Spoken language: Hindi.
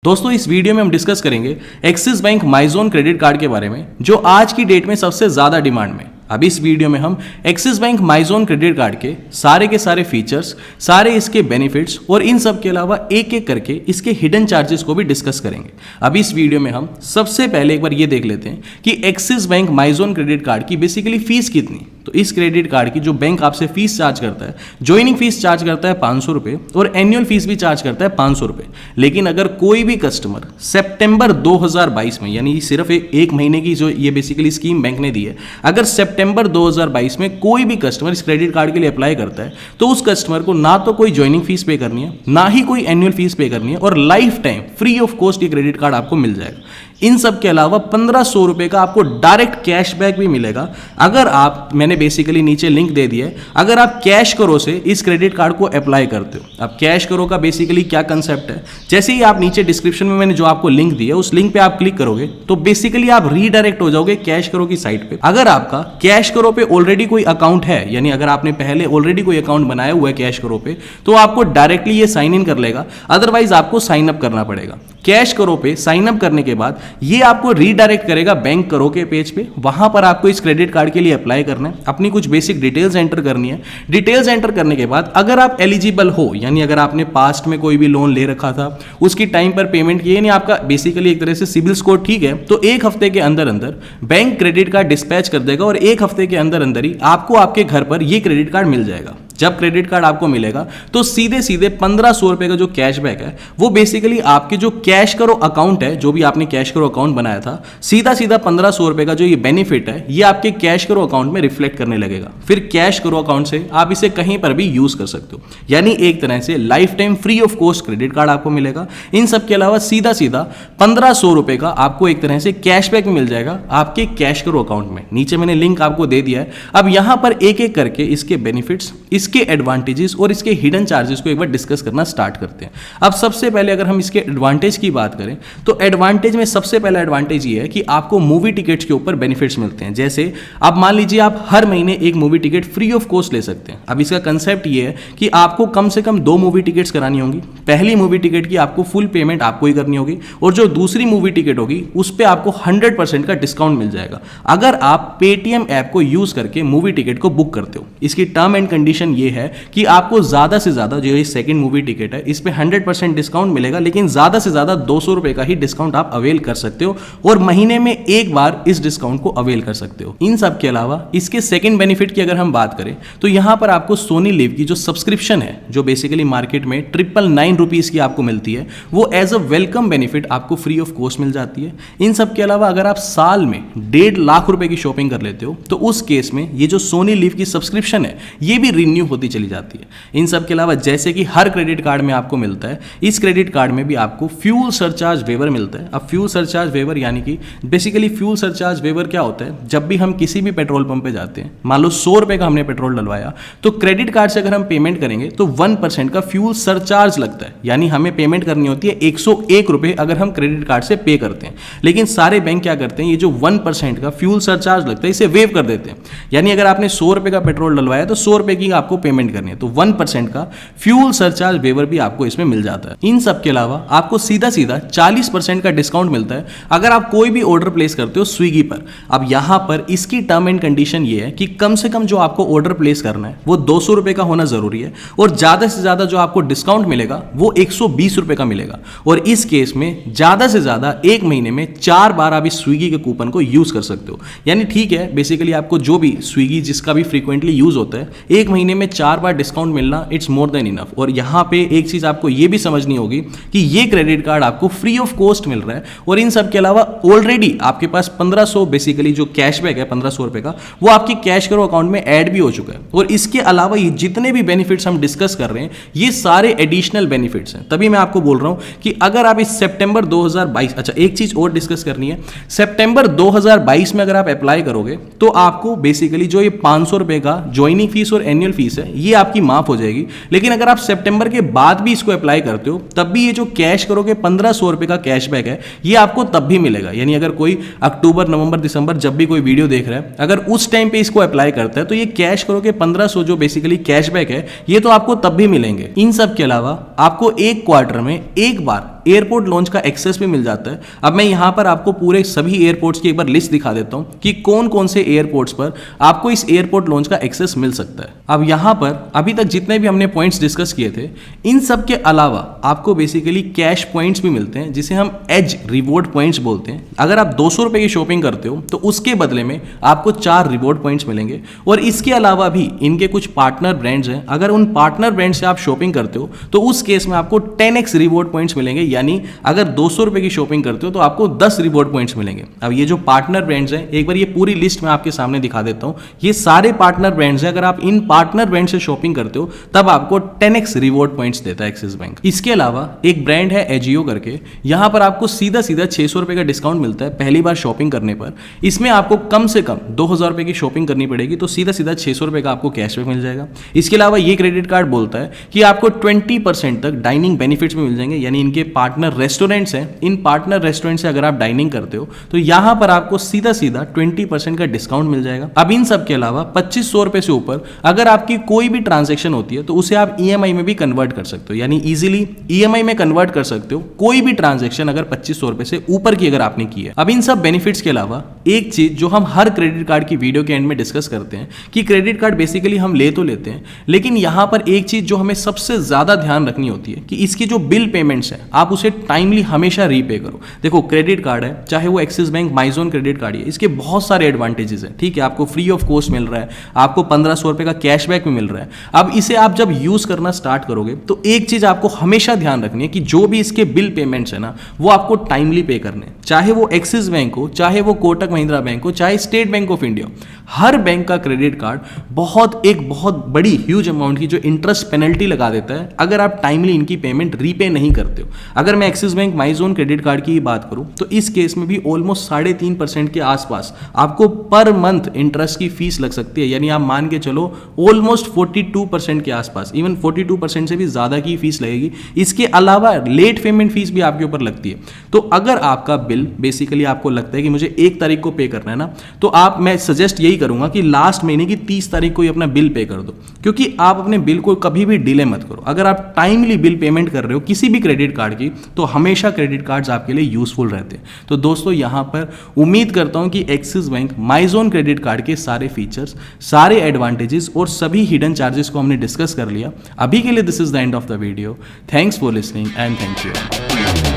दोस्तों इस वीडियो में हम डिस्कस करेंगे एक्सिस बैंक माइजोन क्रेडिट कार्ड के बारे में जो आज की डेट में सबसे ज्यादा डिमांड में। अब इस वीडियो में हम एक्सिस बैंक माइजोन क्रेडिट कार्ड के सारे फीचर्स, सारे इसके बेनिफिट्स और इन सब के अलावा एक एक करके इसके हिडन चार्जेस को भी डिस्कस करेंगे। अब इस वीडियो में हम सबसे पहले एक बार ये देख लेते हैं कि एक्सिस बैंक माइजोन क्रेडिट कार्ड की बेसिकली फीस कितनी। तो इस क्रेडिट कार्ड की जो बैंक आपसे फीस चार्ज करता है, ज्वाइनिंग फीस चार्ज करता है 500 रुपये और एनुअल फीस भी चार्ज करता है 500 रुपये। लेकिन अगर कोई भी कस्टमर सितंबर 2022 में, यानी सिर्फ एक महीने की जो ये बेसिकली स्कीम बैंक ने दी है, अगर सितंबर 2022 में कोई भी कस्टमर इस क्रेडिट कार्ड के लिए अप्लाई करता है तो उस कस्टमर को ना तो कोई ज्वाइनिंग फीस पे करनी है, ना ही कोई एनुअल फीस पे करनी है और life time free of cost ये क्रेडिट कार्ड आपको मिल जाएगा। इन सब के अलावा 1500 रुपये का आपको डायरेक्ट कैशबैक भी मिलेगा अगर आप, मैंने बेसिकली नीचे लिंक दे दिया है, अगर आप कैश करो से इस क्रेडिट कार्ड को अप्लाई करते हो। अब कैश करो का बेसिकली क्या कंसेप्ट है, जैसे ही आप नीचे डिस्क्रिप्शन में मैंने जो आपको लिंक दिया उस लिंक पे आप क्लिक करोगे तो बेसिकली आप रीडायरेक्ट हो जाओगे कैश करो की साइट पे। अगर आपका कैश करो पे ऑलरेडी कोई अकाउंट है, यानी अगर आपने पहले ऑलरेडी कोई अकाउंट बनाया हुआ है कैश करो पे, तो आपको डायरेक्टली ये साइन इन कर लेगा, अदरवाइज आपको साइन अप करना पड़ेगा। कैश करो पे साइन अप करने के बाद ये आपको रीडायरेक्ट करेगा बैंक करो के पेज पे। वहां पर आपको इस क्रेडिट कार्ड के लिए अप्लाई करना है, अपनी कुछ बेसिक डिटेल्स एंटर करनी है। डिटेल्स एंटर करने के बाद अगर आप एलिजिबल हो, यानी अगर आपने पास्ट में कोई भी लोन ले रखा था, उसकी टाइम पर पेमेंट की, यानी आपका बेसिकली एक तरह से सिबिल स्कोर ठीक है, तो एक हफ्ते के अंदर अंदर बैंक क्रेडिट कार्ड डिस्पैच कर देगा और एक हफ्ते के अंदर अंदर ही आपको आपके घर पर ये क्रेडिट कार्ड मिल जाएगा। जब क्रेडिट कार्ड आपको मिलेगा तो सीधे सीधे 1500 रुपए का जो कैशबैक है वो बेसिकली आपके जो कैश करो अकाउंट है, जो भी आपने कैश करो अकाउंट बनाया था, सीधा सीधा 1500 रुपए का जो ये बेनिफिट है ये आपके कैश करो अकाउंट में रिफ्लेक्ट करने लगेगा। फिर कैश करो अकाउंट से आप इसे कहीं पर भी यूज कर सकते हो, यानी एक तरह से life time free of cost credit card आपको मिलेगा। इन सब के अलावा सीधा सीधा 1500 रुपए का आपको एक तरह से कैशबैक मिल जाएगा आपके कैश करो अकाउंट में। नीचे मैंने लिंक आपको दे दिया है। अब यहां पर एक एक करके इसके बेनिफिट्स, इसके एडवांटेजेस और इसके हिडन चार्जेस को एक बार डिस्कस करना स्टार्ट करते हैं। अब सबसे पहले अगर हम इसके एडवांटेज की बात करें तो एडवांटेज में सबसे पहला एडवांटेज ये है कि आपको मूवी टिकट्स के ऊपर बेनिफिट्स मिलते हैं। जैसे अब मान लीजिए आप हर महीने एक movie ticket free of cost ले सकते हैं। अब इसका कंसेप्ट ये है कि आपको कम से कम 2 मूवी टिकट्स करानी होंगी। पहली मूवी टिकट की आपको फुल पेमेंट आपको ही करनी होगी और जो दूसरी मूवी टिकट होगी उस पर आपको 100% का डिस्काउंट मिल जाएगा अगर आप पेटीएम ऐप को यूज करके मूवी टिकट को बुक करते हो। इसकी टर्म एंड कंडीशन ये है कि आपको ज्यादा से ज्यादा जो ये सेकंड मूवी टिकट है इस पे 100% डिस्काउंट मिलेगा, लेकिन ज्यादा से ज्यादा 200 रुपए का ही डिस्काउंट आप अवेल कर सकते हो और महीने में एक बार इस डिस्काउंट को अवेल कर सकते हो। इन सब के अलावा इसके सेकंड बेनिफिट की अगर हम बात करें तो यहां पर आपको सोनी लिव की जो सब्सक्रिप्शन है, जो बेसिकली मार्केट में 999 रुपीज की आपको मिलती है, वो एज अ वेलकम बेनिफिट आपको फ्री ऑफ कॉस्ट मिल जाती है। इन सब के अलावा अगर आप साल में 1.5 लाख रुपए की शॉपिंग कर लेते हो तो उस केस में ये जो सोनी लिव की सब्सक्रिप्शन है ये भी रिन्यू होती चली जाती है। इन सब के अलावा जैसे कि हर क्रेडिट कार्ड में आपको मिलता है, इस क्रेडिट कार्ड में भी आपको फ्यूल सरचार्ज वेवर मिलता है। अब फ्यूल सरचार्ज वेवर यानी कि बेसिकली फ्यूल सरचार्ज वेवर क्या होता है, जब भी हम किसी भी पेट्रोल पंप पे जाते हैं, मान लो 100 रुपए का हमने पेट्रोल डलवाया तो क्रेडिट कार्ड से अगर हम पेमेंट करेंगे तो 1% का फ्यूल सरचार्ज लगता है, यानी हमें पेमेंट करनी होती है 101 रुपए अगर हम क्रेडिट कार्ड से पे करते हैं। लेकिन सारे बैंक क्या करते हैं, ये जो 1% का फ्यूल सरचार्ज लगता है इसे वेव कर देते हैं, यानी अगर आपने 100 रुपए का पेट्रोल डलवाया तो 100 रुपए की आपको पेमेंट करनी है, तो 1% का फ्यूल सरचार्ज वेवर भी आपको इसमें मिल जाता है। इन सब के अलावा आपको सीधा सीधा 40% का डिस्काउंट मिलता है अगर आप कोई भी ऑर्डर प्लेस करते हो स्विगी पर। अब यहां पर इसकी टर्म एंड कंडीशन ये है कि कम से कम जो आपको ऑर्डर प्लेस करना है वो 200 रुपए का होना जरूरी है और ज्यादा से ज्यादा जो आपको डिस्काउंट मिलेगा वो 120 रुपए का मिलेगा। और इस केस में ज्यादा से ज्यादा एक महीने में 4 बार आप इस स्विगी के कूपन को यूज कर सकते हो। यानी ठीक है, बेसिकली आपको जो भी स्विगी जिसका भी फ्रीक्वेंटली यूज होता है, एक महीने में 4 बार डिस्काउंट मिलना इट्स मोर देन इनफ। और यहां पे एक चीज आपको ये भी समझनी होगी कि ये क्रेडिट कार्ड आपको फ्री ऑफ कॉस्ट मिल रहा है और इन सब के अलावा ऑलरेडी आपके पास 1500 बेसिकली जो कैशबैक है 1500 रुपए का वो आपके कैश करो अकाउंट में ऐड भी हो चुका है। और इसके अलावा ये जितने भी बेनिफिट्स हम डिस्कस कर रहे हैं ये सारे एडिशनल बेनिफिट्स हैं। तभी मैं आपको बोल रहा हूं कि अगर आप इस सितंबर 2022, अच्छा एक चीज और डिस्कस करनी है, सितंबर 2022 में अगर आप अप्लाई करोगे तो आपको बेसिकली जो ये 500 रुपए का ज्वाइनिंग फीस और एनुअल फीस है ये आपकी माफ हो जाएगी। लेकिन अगर आप सितंबर के बाद भी इसको अप्लाई करते हो तब भी ये जो कैश करोगे 1500 रुपए का कैशबैक है ये आपको तब भी मिलेगा। यानी अगर कोई अक्टूबर, नवंबर, दिसंबर जब भी कोई वीडियो देख रहा है, अगर उस टाइम पे इसको अप्लाई करता है तो ये कैश करोगे 1500 जो बेसिकली कैशबैक है ये तो आपको तब भी मिलेंगे। इन सब के अलावा आपको एक क्वार्टर में एक बार एयरपोर्ट लॉन्च का एक्सेस भी मिल जाता है। अब मैं यहाँ पर आपको पूरे सभी एयरपोर्ट्स की एक बार लिस्ट दिखा देता हूँ कि कौन कौन से एयरपोर्ट्स पर आपको इस एयरपोर्ट लॉन्च का एक्सेस मिल सकता है। अब यहाँ पर अभी तक जितने भी हमने पॉइंट्स डिस्कस किए थे, इन सब के अलावा आपको बेसिकली कैश पॉइंट्स भी मिलते हैं, जिसे हम एज रिवॉर्ड पॉइंट्स बोलते हैं। अगर आप 200 रुपए की शॉपिंग करते हो तो उसके बदले में आपको 4 रिवॉर्ड पॉइंट्स मिलेंगे। और इसके अलावा भी इनके कुछ पार्टनर ब्रांड्स हैं, अगर उन पार्टनर ब्रांड से आप शॉपिंग करते हो तो उस केस में आपको 10x रिवॉर्ड पॉइंट्स मिलेंगे, यानी अगर 200 रुपए की शॉपिंग करते हो तो आपको 10 रिवॉर्ड पॉइंट्स मिलेंगे। अब ये जो पार्टनर ब्रांड्स हैं, एक बार ये पूरी लिस्ट मैं आपके सामने दिखा देता हूं। ये सारे पार्टनर ब्रांड्स हैं, अगर आप इन पार्टनर ब्रांड से शॉपिंग करते हो तब आपको 10x रिवॉर्ड पॉइंट्स देता है एक्सिस बैंक। इसके अलावा एक ब्रांड है एजियो करके, यहां पर आपको सीधा 600 रुपए का डिस्काउंट मिलता है पहली बार शॉपिंग करने पर। इसमें आपको कम से कम 2000 रुपए की शॉपिंग करनी पड़ेगी तो सीधा 600 रुपए का आपको कैशबैक मिल जाएगा। इसके अलावा ये क्रेडिट कार्ड बोलता है कि आपको 20% तक डाइनिंग बेनिफिट्स में मिल जाएंगे, यानी इनके पार्टनर रेस्टोरेंट्स हैं, इन पार्टनर रेस्टोरेंट से अगर आप डाइनिंग करते हो तो यहां पर आपको सीधा 20% का डिस्काउंट मिल जाएगा। अब इन सब के अलावा 2500 रुपए से ऊपर अगर आपकी कोई भी ट्रांजैक्शन होती है तो उसे आप ईएमआई में भी कन्वर्ट कर सकते हो, यानी इजीली ईएमआई में कन्वर्ट कर सकते हो कोई भी ट्रांजैक्शन अगर 2500 रुपए से ऊपर की अगर आपने की है। अब इन सब बेनिफिट्स के अलावा एक चीज जो हम हर क्रेडिट कार्ड की वीडियो के एंड में डिस्कस करते हैं कि क्रेडिट कार्ड बेसिकली हम ले तो लेते हैं, लेकिन यहां पर एक चीज जो हमें सबसे ज्यादा ध्यान रखनी होती है कि इसकी जो बिल पेमेंट्स है आप उसे टाइमली हमेशा रीपे करो। देखो क्रेडिट कार्ड है, चाहे वो एक्सिस बैंक माइजोन क्रेडिट कार्ड है, इसके बहुत सारे एडवांटेजेस हैं, ठीक है। आपको फ्री ऑफ कॉस्ट मिल रहा है, आपको 1500 रुपए का कैशबैक भी मिल रहा है। अब इसे आप जब यूज करना स्टार्ट करोगे तो एक चीज आपको हमेशा ध्यान रखनी है कि जो भी इसके बिल पेमेंट्स है ना वो आपको टाइमली पे करने, चाहे वो एक्सिस बैंक हो, चाहे वो कोटक महिंद्रा बैंक हो, चाहे state bank of India. Her bank का क्रेडिट कार्ड बहुत बड़ी ह्यूज अमाउंट की जो इंटरेस्ट पेनल्टी लगा देता है अगर आप टाइमली इनकी पेमेंट रीपे नहीं करते हो। अगर मैं एक्सिस बैंक माइजोन क्रेडिट कार्ड की बात करूं तो इस केस में भी ऑलमोस्ट 3.5% के आसपास आपको पर मंथ इंटरेस्ट की फीस लग सकती है, यानी आप मान के चलो ऑलमोस्ट 42% के आसपास, इवन 42% से भी ज्यादा की फीस लगेगी। इसके अलावा लेट पेमेंट फीस भी आपके ऊपर लगती है। तो अगर आपका बिल बेसिकली आपको लगता है कि मुझे 1 तारीख को पे करना है ना, तो मैं सजेस्ट यही करूंगा कि लास्ट महीने की 30 तारीख को ही अपना बिल पे कर दो, क्योंकि आप अपने बिल को कभी भी डिले मत करो। अगर आप टाइमली बिल पेमेंट कर रहे हो किसी भी क्रेडिट कार्ड की तो हमेशा क्रेडिट कार्ड्स आपके लिए यूजफुल रहते हैं। तो दोस्तों यहां पर उम्मीद करता हूं कि एक्सिस बैंक माइजोन क्रेडिट कार्ड के सारे फीचर्स, सारे एडवांटेजेस और सभी हिडन चार्जेस को हमने डिस्कस कर लिया। अभी के लिए this is the end of the video. Thanks for listening and thank you.